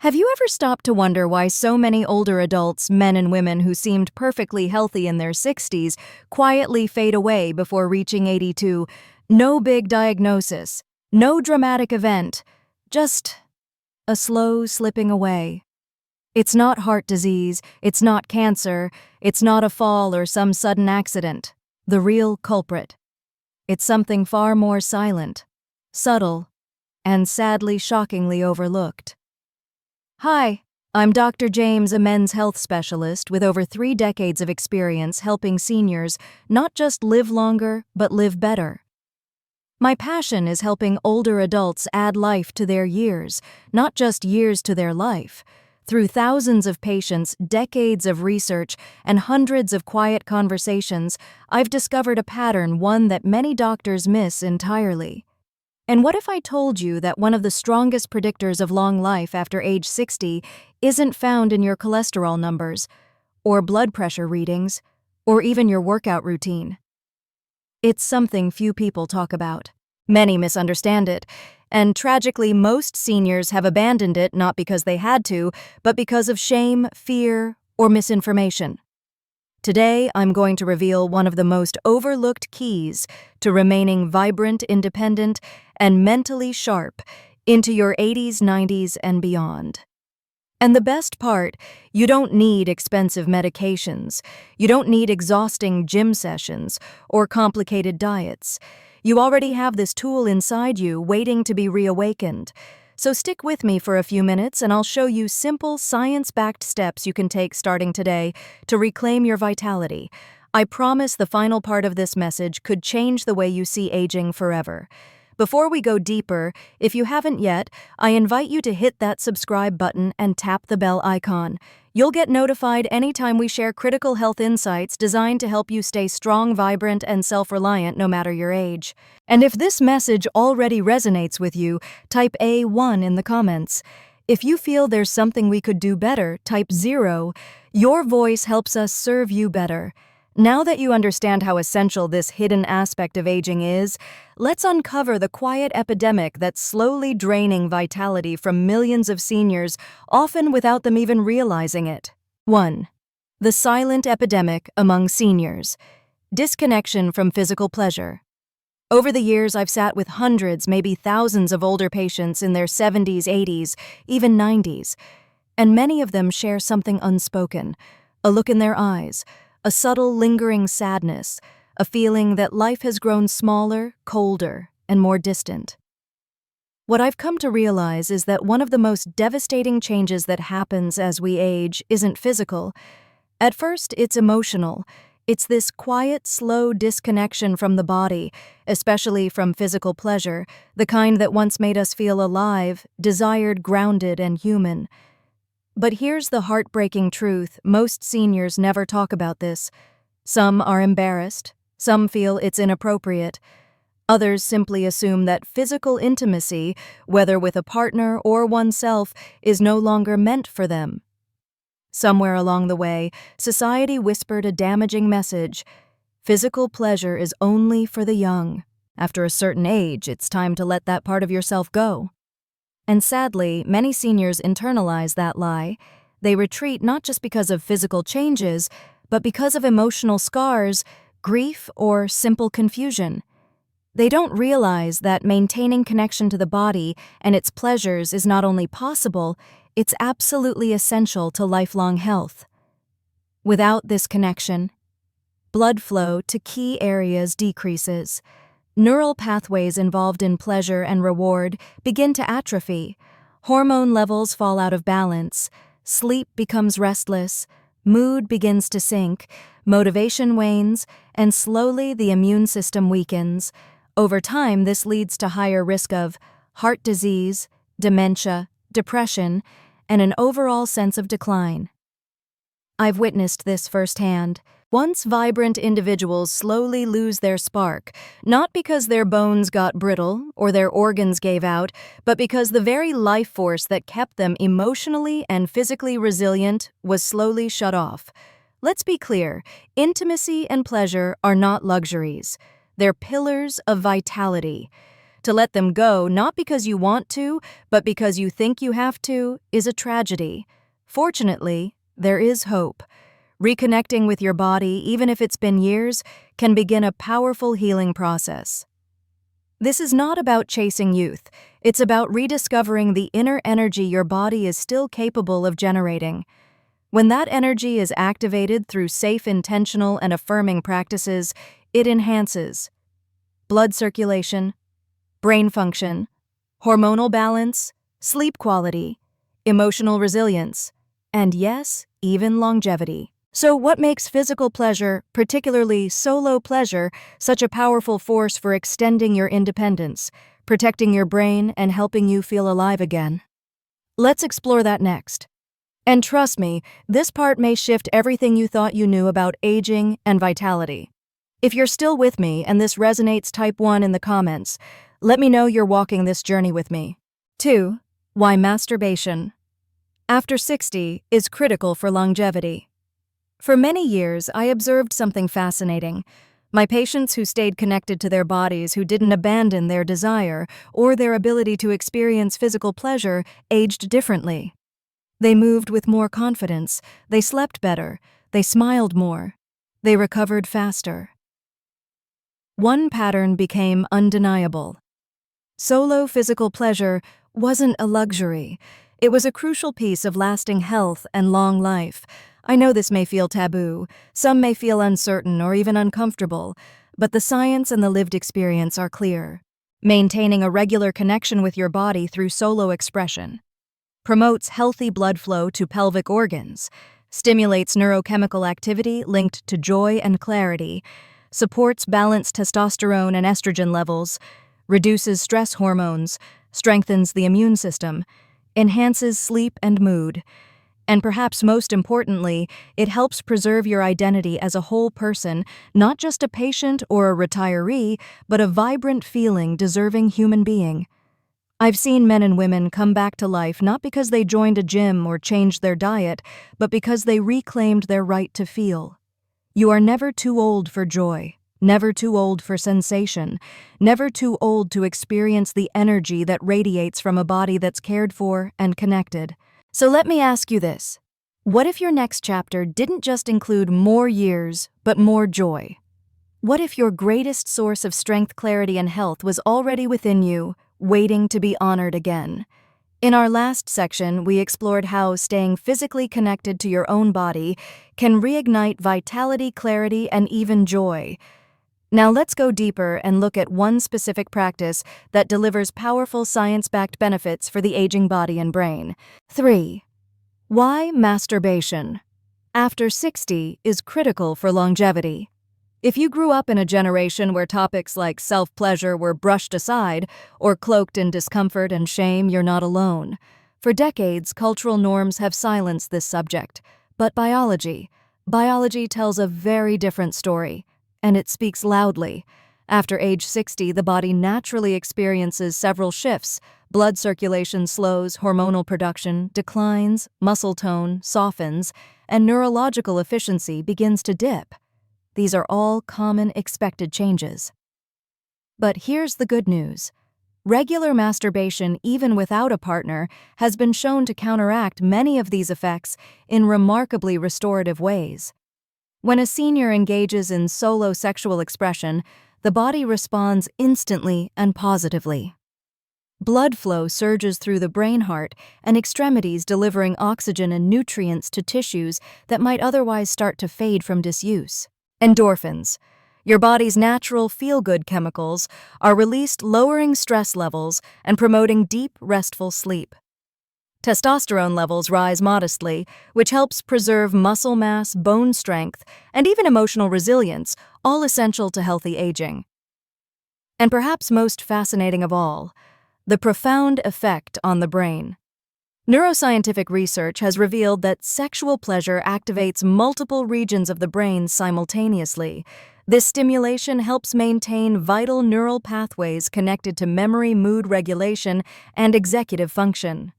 Have you ever stopped to wonder why so many older adults, men and women who seemed perfectly healthy in their 60s, quietly fade away before reaching 82? No big diagnosis, no dramatic event, just a slow slipping away. It's not heart disease, it's not cancer, it's not a fall or some sudden accident. The real culprit. It's something far more silent, subtle, and sadly shockingly overlooked. Hi, I'm Dr. James, a men's health specialist with over 3 decades of experience helping seniors not just live longer, but live better. My passion is helping older adults add life to their years, not just years to their life. Through thousands of patients, decades of research, and hundreds of quiet conversations, I've discovered a pattern, one that many doctors miss entirely. And what if I told you that one of the strongest predictors of long life after age 60 isn't found in your cholesterol numbers, or blood pressure readings, or even your workout routine? It's something few people talk about. Many misunderstand it, and tragically most seniors have abandoned it not because they had to, but because of shame, fear, or misinformation. Today, I'm going to reveal one of the most overlooked keys to remaining vibrant, independent, and mentally sharp into your 80s, 90s, and beyond. And the best part, you don't need expensive medications. You don't need exhausting gym sessions or complicated diets. You already have this tool inside you waiting to be reawakened. So stick with me for a few minutes and I'll show you simple, science-backed steps you can take starting today to reclaim your vitality. I promise the final part of this message could change the way you see aging forever. Before we go deeper, if you haven't yet, I invite you to hit that subscribe button and tap the bell icon. You'll get notified anytime we share critical health insights designed to help you stay strong, vibrant, and self-reliant no matter your age. And if this message already resonates with you, type A1 in the comments. If you feel there's something we could do better, type 0. Your voice helps us serve you better. Now that you understand how essential this hidden aspect of aging is, let's uncover the quiet epidemic that's slowly draining vitality from millions of seniors, often without them even realizing it. 1. The silent epidemic among seniors. Disconnection from physical pleasure. Over the years, I've sat with hundreds, maybe thousands of older patients in their 70s, 80s, even 90s, and many of them share something unspoken, a look in their eyes, a subtle, lingering sadness, a feeling that life has grown smaller, colder, and more distant. What I've come to realize is that one of the most devastating changes that happens as we age isn't physical. At first, it's emotional. It's this quiet, slow disconnection from the body, especially from physical pleasure, the kind that once made us feel alive, desired, grounded, and human. But here's the heartbreaking truth: most seniors never talk about this. Some are embarrassed, some feel it's inappropriate. Others simply assume that physical intimacy, whether with a partner or oneself, is no longer meant for them. Somewhere along the way, society whispered a damaging message: physical pleasure is only for the young. After a certain age, it's time to let that part of yourself go. And sadly, many seniors internalize that lie. They retreat not just because of physical changes, but because of emotional scars, grief, or simple confusion. They don't realize that maintaining connection to the body and its pleasures is not only possible, it's absolutely essential to lifelong health. Without this connection, blood flow to key areas decreases. Neural pathways involved in pleasure and reward begin to atrophy. Hormone levels fall out of balance. Sleep becomes restless. Mood begins to sink. Motivation wanes, and slowly the immune system weakens. Over time, this leads to higher risk of heart disease, dementia, depression, and an overall sense of decline. I've witnessed this firsthand. Once vibrant individuals slowly lose their spark, not because their bones got brittle or their organs gave out, but because the very life force that kept them emotionally and physically resilient was slowly shut off. Let's be clear, intimacy and pleasure are not luxuries. They're pillars of vitality. To let them go, not because you want to, but because you think you have to, is a tragedy. Fortunately, there is hope. Reconnecting with your body, even if it's been years, can begin a powerful healing process. This is not about chasing youth. It's about rediscovering the inner energy your body is still capable of generating. When that energy is activated through safe, intentional, and affirming practices, it enhances blood circulation, brain function, hormonal balance, sleep quality, emotional resilience, and yes, even longevity. So what makes physical pleasure, particularly solo pleasure, such a powerful force for extending your independence, protecting your brain, and helping you feel alive again? Let's explore that next. And trust me, this part may shift everything you thought you knew about aging and vitality. If you're still with me and this resonates, type 1 in the comments. Let me know you're walking this journey with me. 2. Why masturbation after 60 is critical for longevity. For many years, I observed something fascinating. My patients who stayed connected to their bodies, who didn't abandon their desire or their ability to experience physical pleasure, aged differently. They moved with more confidence, they slept better, they smiled more, they recovered faster. One pattern became undeniable. Solo physical pleasure wasn't a luxury. It was a crucial piece of lasting health and long life. I know this may feel taboo, some may feel uncertain or even uncomfortable, but the science and the lived experience are clear. Maintaining a regular connection with your body through solo expression promotes healthy blood flow to pelvic organs, stimulates neurochemical activity linked to joy and clarity, supports balanced testosterone and estrogen levels, reduces stress hormones, strengthens the immune system, enhances sleep and mood, and perhaps most importantly, it helps preserve your identity as a whole person, not just a patient or a retiree, but a vibrant, feeling, deserving human being. I've seen men and women come back to life not because they joined a gym or changed their diet, but because they reclaimed their right to feel. You are never too old for joy, never too old for sensation, never too old to experience the energy that radiates from a body that's cared for and connected. So let me ask you this. What if your next chapter didn't just include more years, but more joy? What if your greatest source of strength, clarity, and health was already within you, waiting to be honored again? In our last section, we explored how staying physically connected to your own body can reignite vitality, clarity, and even joy. Now let's go deeper and look at one specific practice that delivers powerful science-backed benefits for the aging body and brain. 3. Why masturbation after 60 is critical for longevity. If you grew up in a generation where topics like self-pleasure were brushed aside or cloaked in discomfort and shame, you're not alone. For decades, cultural norms have silenced this subject, but biology tells a very different story. And it speaks loudly. After age 60, the body naturally experiences several shifts. Blood circulation slows, hormonal production declines, muscle tone softens, and neurological efficiency begins to dip. These are all common, expected changes. But here's the good news. Regular masturbation, even without a partner, has been shown to counteract many of these effects in remarkably restorative ways. When a senior engages in solo sexual expression, the body responds instantly and positively. Blood flow surges through the brain, heart, and extremities, delivering oxygen and nutrients to tissues that might otherwise start to fade from disuse. Endorphins, your body's natural feel-good chemicals, are released, lowering stress levels and promoting deep, restful sleep. Testosterone levels rise modestly, which helps preserve muscle mass, bone strength, and even emotional resilience, all essential to healthy aging. And perhaps most fascinating of all, the profound effect on the brain. Neuroscientific research has revealed that sexual pleasure activates multiple regions of the brain simultaneously. This stimulation helps maintain vital neural pathways connected to memory, mood regulation, and executive function.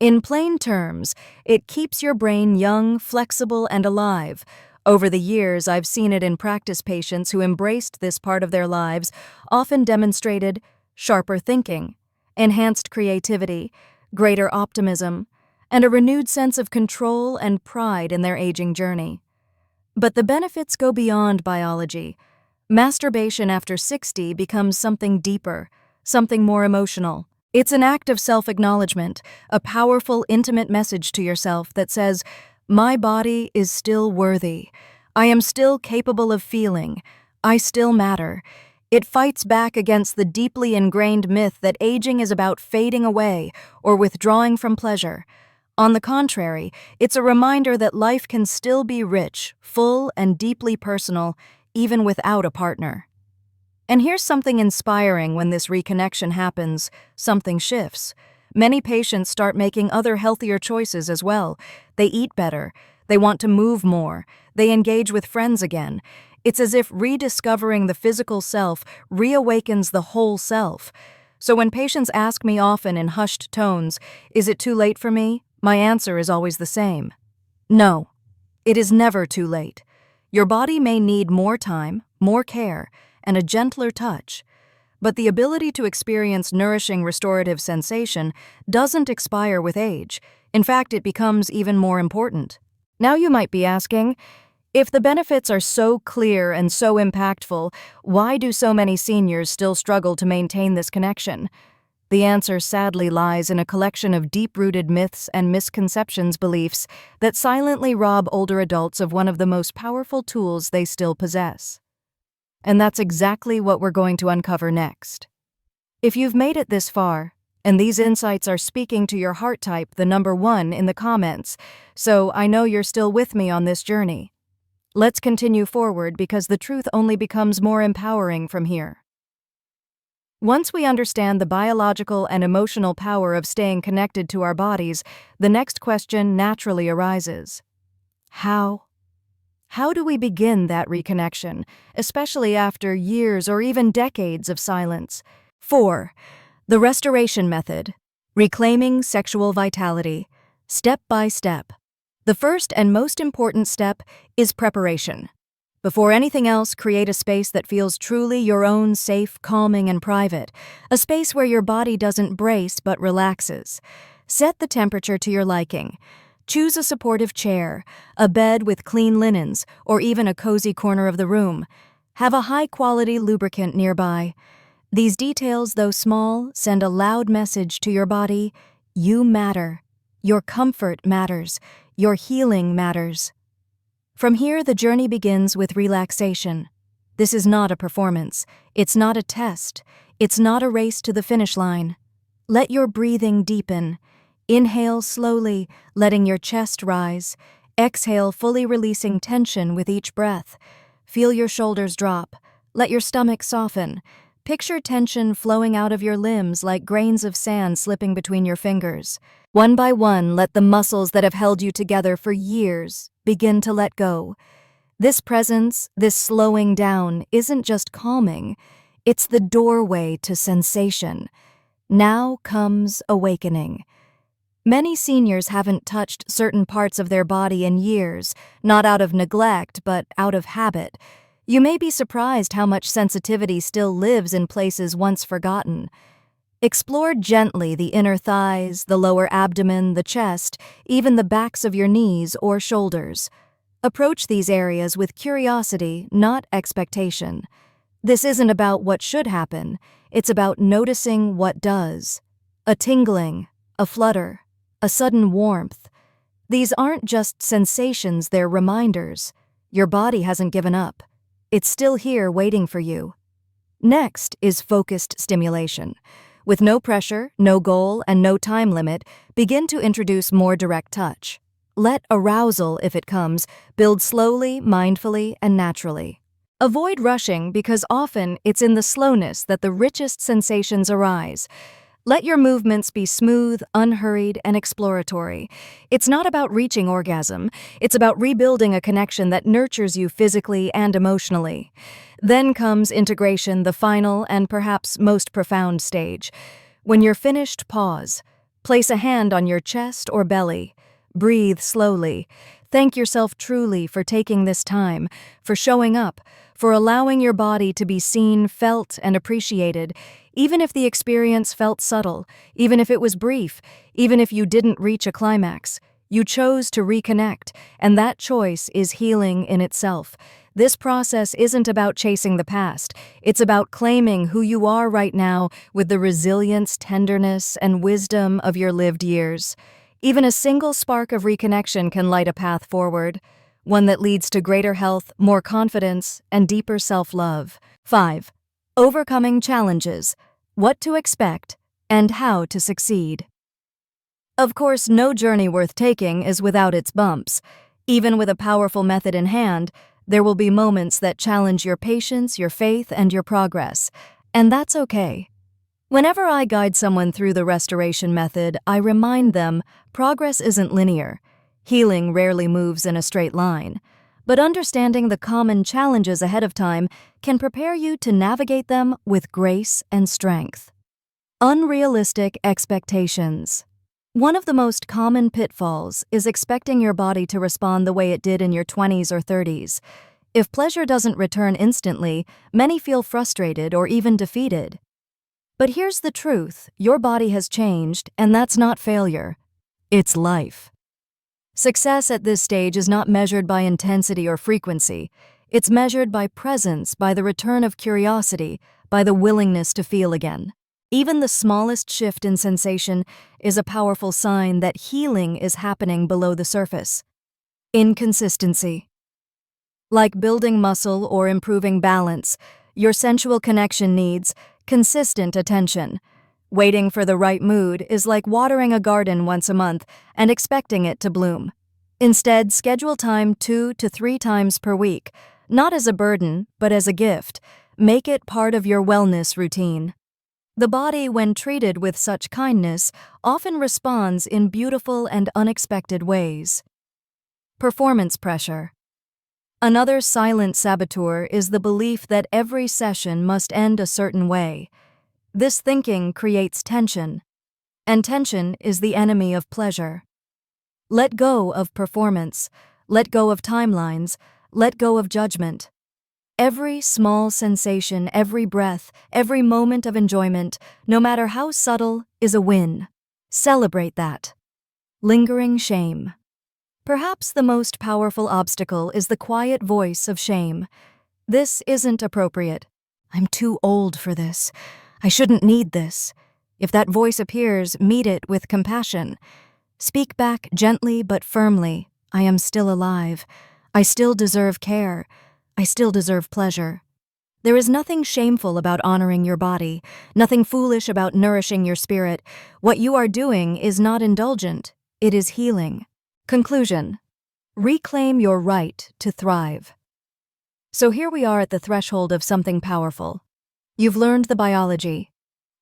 In plain terms, it keeps your brain young, flexible, and alive. Over the years, I've seen it in practice. Patients who embraced this part of their lives often demonstrated sharper thinking, enhanced creativity, greater optimism, and a renewed sense of control and pride in their aging journey. But the benefits go beyond biology. Masturbation after 60 becomes something deeper, something more emotional. It's an act of self-acknowledgement, a powerful, intimate message to yourself that says, "My body is still worthy. I am still capable of feeling. I still matter." It fights back against the deeply ingrained myth that aging is about fading away or withdrawing from pleasure. On the contrary, it's a reminder that life can still be rich, full, and deeply personal, even without a partner. And here's something inspiring when this reconnection happens, something shifts. Many patients start making other healthier choices as well. They eat better, they want to move more, they engage with friends again. It's as if rediscovering the physical self reawakens the whole self. So when patients ask me often in hushed tones, "Is it too late for me?" my answer is always the same. No, it is never too late. Your body may need more time, more care, and a gentler touch. But the ability to experience nourishing restorative sensation doesn't expire with age. In fact, it becomes even more important. Now you might be asking, if the benefits are so clear and so impactful, why do so many seniors still struggle to maintain this connection? The answer sadly lies in a collection of deep-rooted myths and misconceptions beliefs that silently rob older adults of one of the most powerful tools they still possess. And that's exactly what we're going to uncover next. If you've made it this far, and these insights are speaking to your heart, type the number 1 in the comments, so I know you're still with me on this journey. Let's continue forward because the truth only becomes more empowering from here. Once we understand the biological and emotional power of staying connected to our bodies, the next question naturally arises. How? How do we begin that reconnection, especially after years or even decades of silence? 4. The restoration method. Reclaiming sexual vitality. Step by step. The first and most important step is preparation. Before anything else, create a space that feels truly your own, safe, calming, and private. A space where your body doesn't brace but relaxes. Set the temperature to your liking. Choose a supportive chair, a bed with clean linens, or even a cozy corner of the room. Have a high-quality lubricant nearby. These details, though small, send a loud message to your body. You matter. Your comfort matters. Your healing matters. From here, the journey begins with relaxation. This is not a performance. It's not a test. It's not a race to the finish line. Let your breathing deepen. Inhale slowly, letting your chest rise. Exhale, fully releasing tension with each breath. Feel your shoulders drop. Let your stomach soften. Picture tension flowing out of your limbs like grains of sand slipping between your fingers. One by one, let the muscles that have held you together for years begin to let go. This presence, this slowing down, isn't just calming. It's the doorway to sensation. Now comes awakening. Many seniors haven't touched certain parts of their body in years, not out of neglect, but out of habit. You may be surprised how much sensitivity still lives in places once forgotten. Explore gently the inner thighs, the lower abdomen, the chest, even the backs of your knees or shoulders. Approach these areas with curiosity, not expectation. This isn't about what should happen, it's about noticing what does. A tingling, a flutter, a sudden warmth. These aren't just sensations, they're reminders. Your body hasn't given up. It's still here waiting for you. Next is focused stimulation. With no pressure, no goal, and no time limit, begin to introduce more direct touch. Let arousal, if it comes, build slowly, mindfully, and naturally. Avoid rushing because often it's in the slowness that the richest sensations arise. Let your movements be smooth, unhurried, and exploratory. It's not about reaching orgasm. It's about rebuilding a connection that nurtures you physically and emotionally. Then comes integration, the final and perhaps most profound stage. When you're finished, pause. Place a hand on your chest or belly. Breathe slowly. Thank yourself truly for taking this time, for showing up, for allowing your body to be seen, felt, and appreciated, even if the experience felt subtle, even if it was brief, even if you didn't reach a climax. You chose to reconnect, and that choice is healing in itself. This process isn't about chasing the past. It's about claiming who you are right now with the resilience, tenderness, and wisdom of your lived years. Even a single spark of reconnection can light a path forward, one that leads to greater health, more confidence, and deeper self-love. 5. Overcoming challenges. What to expect and how to succeed. Of course, no journey worth taking is without its bumps. Even with a powerful method in hand, there will be moments that challenge your patience, your faith, and your progress. And that's okay. Whenever I guide someone through the restoration method, I remind them progress isn't linear. Healing rarely moves in a straight line. But understanding the common challenges ahead of time can prepare you to navigate them with grace and strength. Unrealistic expectations. One of the most common pitfalls is expecting your body to respond the way it did in your 20s or 30s. If pleasure doesn't return instantly, many feel frustrated or even defeated. But here's the truth: your body has changed, and that's not failure. It's life. Success at this stage is not measured by intensity or frequency. It's measured by presence, by the return of curiosity, by the willingness to feel again. Even the smallest shift in sensation is a powerful sign that healing is happening below the surface. Inconsistency. Like building muscle or improving balance, your sensual connection needs consistent attention. Waiting for the right mood is like watering a garden once a month and expecting it to bloom. Instead, schedule time 2 to 3 times per week, not as a burden, but as a gift. Make it part of your wellness routine. The body, when treated with such kindness, often responds in beautiful and unexpected ways. Performance pressure. Another silent saboteur is the belief that every session must end a certain way. This thinking creates tension, and tension is the enemy of pleasure. Let go of performance, let go of timelines, let go of judgment. Every small sensation, every breath, every moment of enjoyment, no matter how subtle, is a win. Celebrate that. Lingering shame. Perhaps the most powerful obstacle is the quiet voice of shame. This isn't appropriate. I'm too old for this. I shouldn't need this. If that voice appears, meet it with compassion. Speak back gently but firmly. I am still alive. I still deserve care. I still deserve pleasure. There is nothing shameful about honoring your body, nothing foolish about nourishing your spirit. What you are doing is not indulgent, it is healing. Conclusion. Reclaim your right to thrive. So here we are at the threshold of something powerful. You've learned the biology.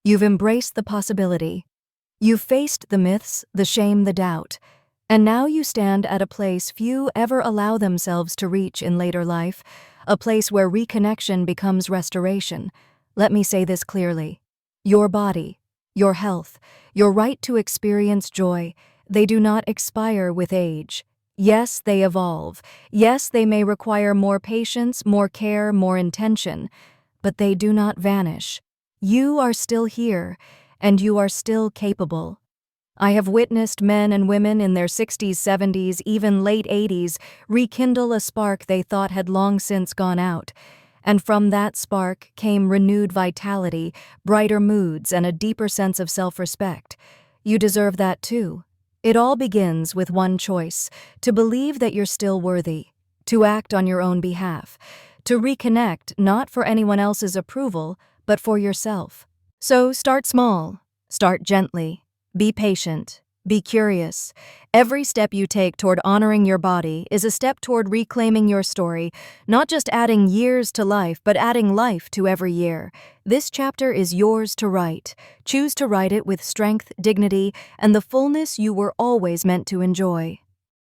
You've embraced the possibility. You've faced the myths, the shame, the doubt. And now you stand at a place few ever allow themselves to reach in later life, a place where reconnection becomes restoration. Let me say this clearly. Your body, your health, your right to experience joy, they do not expire with age. Yes, they evolve. Yes, they may require more patience, more care, more intention, but they do not vanish. You are still here, and you are still capable. I have witnessed men and women in their 60s, 70s, even late 80s rekindle a spark they thought had long since gone out. And from that spark came renewed vitality, brighter moods, and a deeper sense of self-respect. You deserve that too. It all begins with one choice: to believe that you're still worthy, to act on your own behalf, to reconnect not for anyone else's approval, but for yourself. So start small, start gently. Be patient. Be curious. Every step you take toward honoring your body is a step toward reclaiming your story, not just adding years to life, but adding life to every year. This chapter is yours to write. Choose to write it with strength, dignity, and the fullness you were always meant to enjoy.